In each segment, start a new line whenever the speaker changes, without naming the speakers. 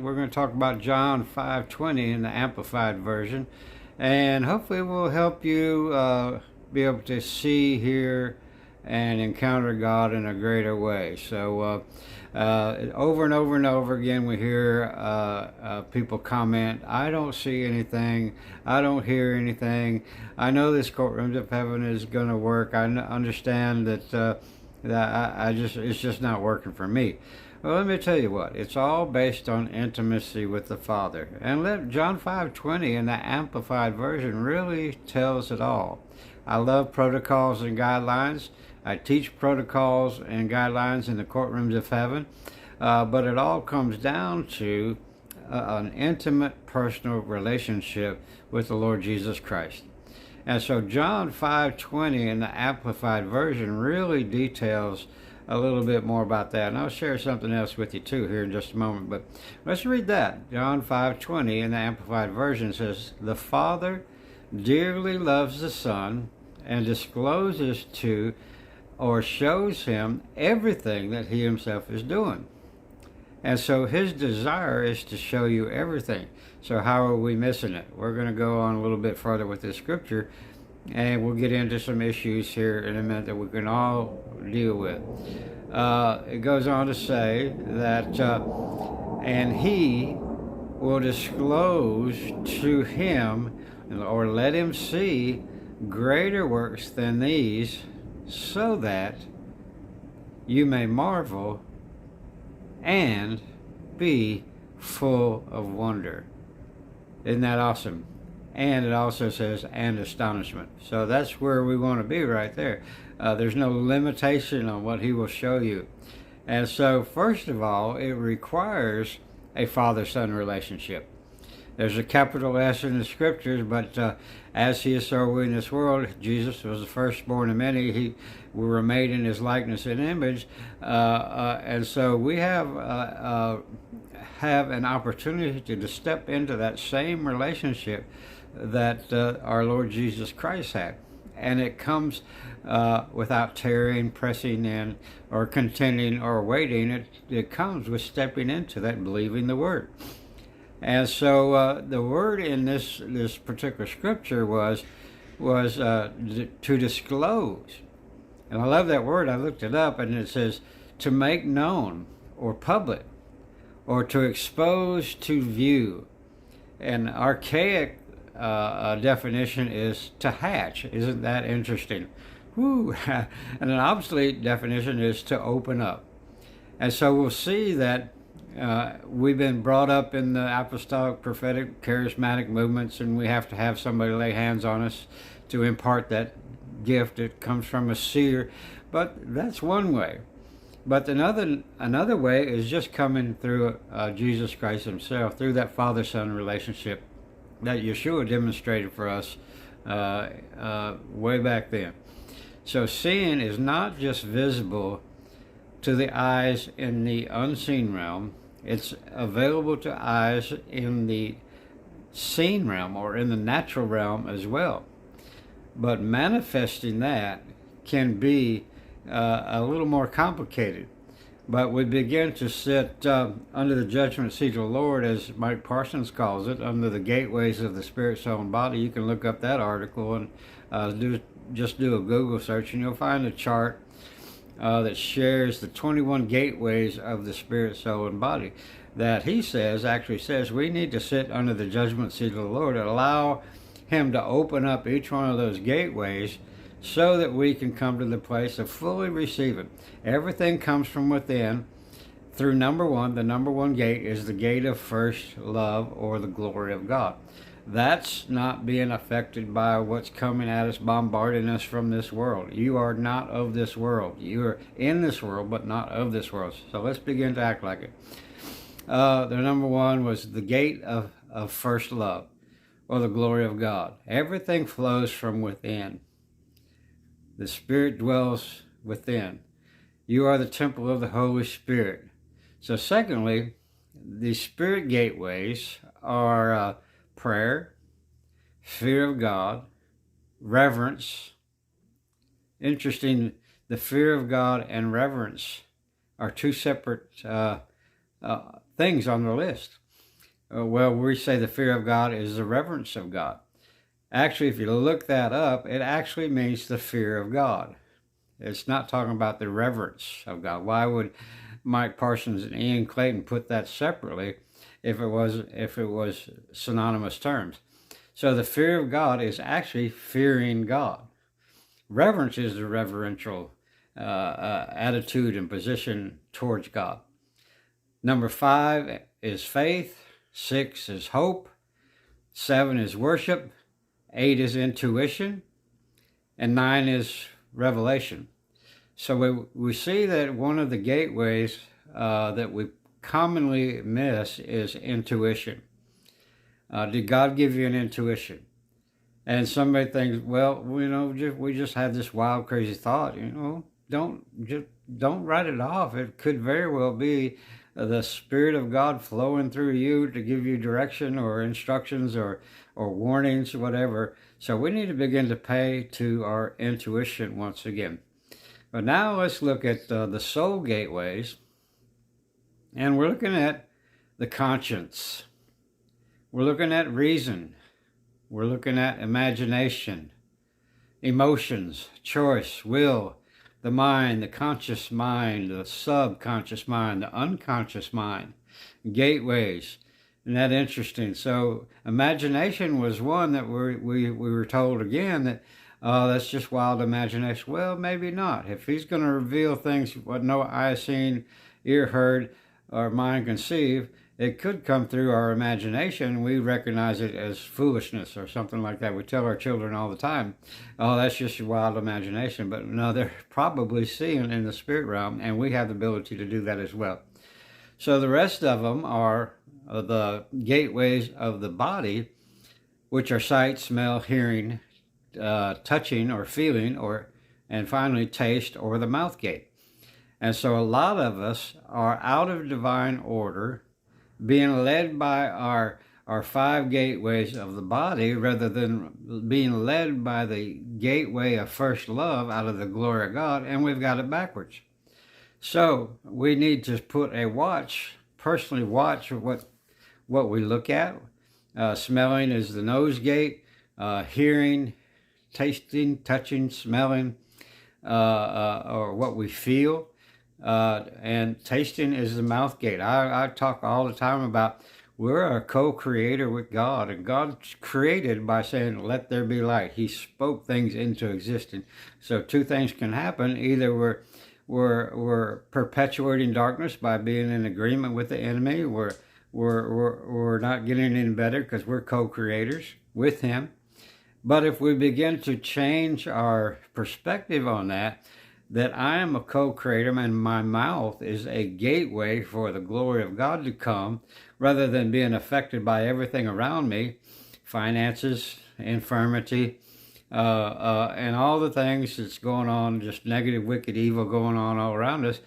We're going to talk about John 5:20 in the Amplified Version, and hopefully will help you be able to see, hear, and encounter God in a greater way. Over and over and over again, we hear people comment, I don't see anything, I don't hear anything, I know this courtrooms of heaven is going to work, understand that it's just not working for me. Well, let me tell you what. It's all based on intimacy with the Father. And let John 5:20 in the Amplified Version really tells it all. I love protocols and guidelines. I teach protocols and guidelines in the courtrooms of heaven. But it all comes down to an intimate personal relationship with the Lord Jesus Christ. And so John 5:20 in the Amplified Version really details a little bit more about that. And I'll share something else with you too here in just a moment. But let's read that. John 5:20 in the Amplified Version says, the Father dearly loves the Son and discloses to or shows him everything that he himself is doing. And so his desire is to show you everything. So how are we missing it? We're going to go on a little bit further with this scripture, and we'll get into some issues here in a minute that we can all deal with. It goes on to say that, and he will disclose to him, or let him see, greater works than these, so that you may marvel and be full of wonder. Isn't that awesome? And it also says, and astonishment. So that's where we want to be right there. There's no limitation on what he will show you. And so, first of all, it requires a father-son relationship. There's a capital S in the scriptures, but as he is so in this world, Jesus was the firstborn of many. We were made in his likeness and image. And so we have an opportunity to step into that same relationship that our Lord Jesus Christ had. And it comes without tarrying, pressing in, or contending, or waiting. It comes with stepping into that, believing the Word. And so the word in this particular scripture was to disclose. And I love that word. I looked it up, and it says to make known, or public, or to expose to view. An archaic definition is to hatch. Isn't that interesting? Woo. And an obsolete definition is to open up. And so we'll see that we've been brought up in the apostolic, prophetic, charismatic movements, and we have to have somebody lay hands on us to impart that gift. It comes from a seer, but that's one way. But another way is just coming through Jesus Christ himself, through that father-son relationship that Yeshua demonstrated for us way back then. So seeing is not just visible to the eyes in the unseen realm. It's available to eyes in the seen realm, or in the natural realm as well. But manifesting that can be a little more complicated. But we begin to sit under the judgment seat of the Lord, as Mike Parsons calls it, under the gateways of the spirit, soul, and body. You can look up that article and just do a Google search, and you'll find a chart that shares the 21 gateways of the spirit, soul, and body. That he actually says we need to sit under the judgment seat of the Lord and allow him to open up each one of those gateways, so that we can come to the place of fully receiving. Everything comes from within through number one. The number one gate is the gate of first love, or the glory of God. That's not being affected by what's coming at us, bombarding us from this world. You are not of this world. You are in this world, but not of this world. So let's begin to act like it. The number one was the gate of first love, or the glory of God. Everything flows from within. The Spirit dwells within. You are the temple of the Holy Spirit. So secondly, the Spirit gateways are prayer, fear of God, reverence. Interesting, the fear of God and reverence are two separate things on the list. Well, we say the fear of God is the reverence of God. Actually, if you look that up, it actually means the fear of God. It's not talking about the reverence of God. Why would Mike Parsons and Ian Clayton put that separately if it was synonymous terms? So the fear of God is actually fearing God. Reverence is the reverential attitude and position towards God. Number 5 is faith. 6 is hope. 7 is worship. 8 is intuition. And 9 is revelation. So we see that one of the gateways that we commonly miss is intuition. Did God give you an intuition? And somebody thinks, well, we just had this wild, crazy thought. Don't write it off. It could very well be the Spirit of God flowing through you to give you direction or instructions or warnings, whatever. So we need to begin to pay to our intuition once again. But now let's look at the soul gateways. And we're looking at the conscience. We're looking at reason. We're looking at imagination, emotions, choice, will, the mind, the conscious mind, the subconscious mind, the unconscious mind, gateways. Isn't that interesting? So imagination was one that we were told again that that's just wild imagination. Well, maybe not. If he's going to reveal things what no eye seen, ear heard, or mind conceived, it could come through our imagination. We recognize it as foolishness or something like that. We tell our children all the time, oh, that's just your wild imagination. But no, they're probably seeing in the spirit realm, and we have the ability to do that as well. So the rest of them are the gateways of the body, which are sight, smell, hearing, touching or feeling, and finally taste, or the mouth gate. And so a lot of us are out of divine order, being led by our 5 gateways of the body rather than being led by the gateway of first love out of the glory of God, and we've got it backwards. So we need to put a personally watch what we look at. Smelling is the nose gate, hearing, tasting, touching, smelling, or what we feel. And tasting is the mouth gate. I talk all the time about we're a co-creator with God, and God created by saying, let there be light. He spoke things into existence. So 2 things can happen. Either we're perpetuating darkness by being in agreement with the enemy. We're not getting any better because we're co-creators with him. But if we begin to change our perspective on that I am a co-creator and my mouth is a gateway for the glory of God to come, rather than being affected by everything around me, finances, infirmity, and all the things that's going on, just negative, wicked, evil going on all around us,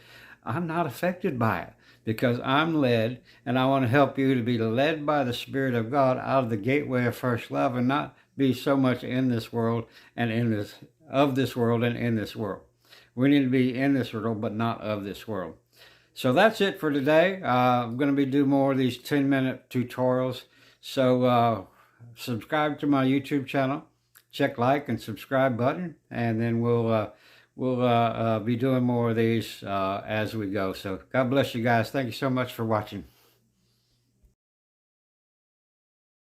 I'm not affected by it because I'm led, and I want to help you to be led by the Spirit of God out of the gateway of first love and not be so much in this world and of this world and in this world. We need to be in this world, but not of this world. So that's it for today. I'm going to be doing more of these 10-minute tutorials. So subscribe to my YouTube channel. Check like and subscribe button, and then we'll be doing more of these as we go. So God bless you guys. Thank you so much for watching.